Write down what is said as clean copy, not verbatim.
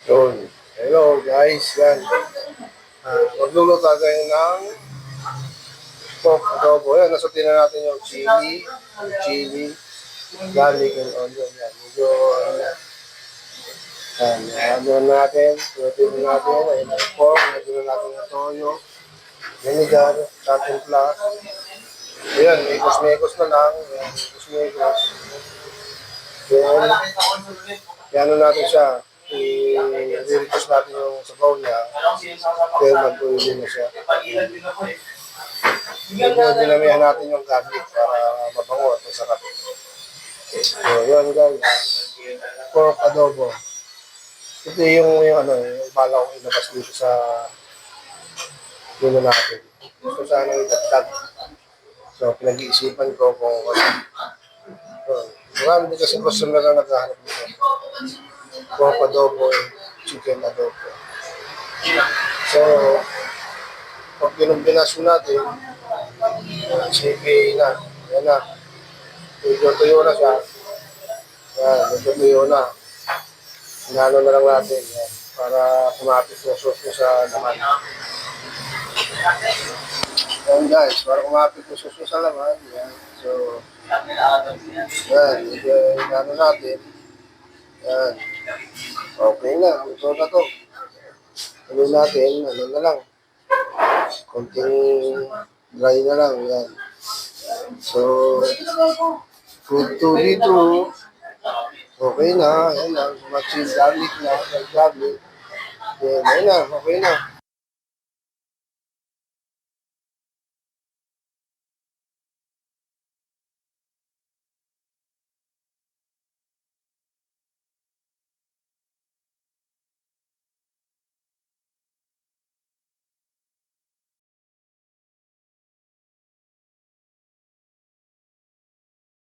Yun. Hello guys, yan. Magluluto tayo ng pork adobo. Yan, nasutin na natin yung chili, garlic, and onion. Yan, medyo, ano ano natin, lutuin natin, ayun ang pork, medyo na natin ng toyo, vinegar, cotton flour. Yan, mekos-mekos na lang. Yan, mekos-mekos. Then, yan natin siya. I-reduce natin yung sabaw niya. Kaya mag-uwi na siya. Medyo dinamihan natin yung garlic para mabango at masarap. So, yun guys. Pork adobo. Ito yung bala kong ilabas dito sa menu natin. Gusto sana idagdag. So, pinag-iisipan ko kung ano. So, marami din kasi customer na naghahanap nito. Pork adobo and chicken adobo. So, pag kinumbinasyon natin, sige na. Yan na. Medyo tuyo na siya. Yan, medyo tuyo na. Inano na lang natin. Yan, para kumapit yung sauce niya sa laman. Yan guys, para kumapit yung sauce niya sa laman. Yan. So, yan. Medyo inano natin. Yan. Okay na. Ito na to. Ano natin, ano na lang. Konting dry na lang. Yan. So, good to dito. Okay na. Yan lang. Machine garlic na. Garlic. Yan. Yan na. Okay na.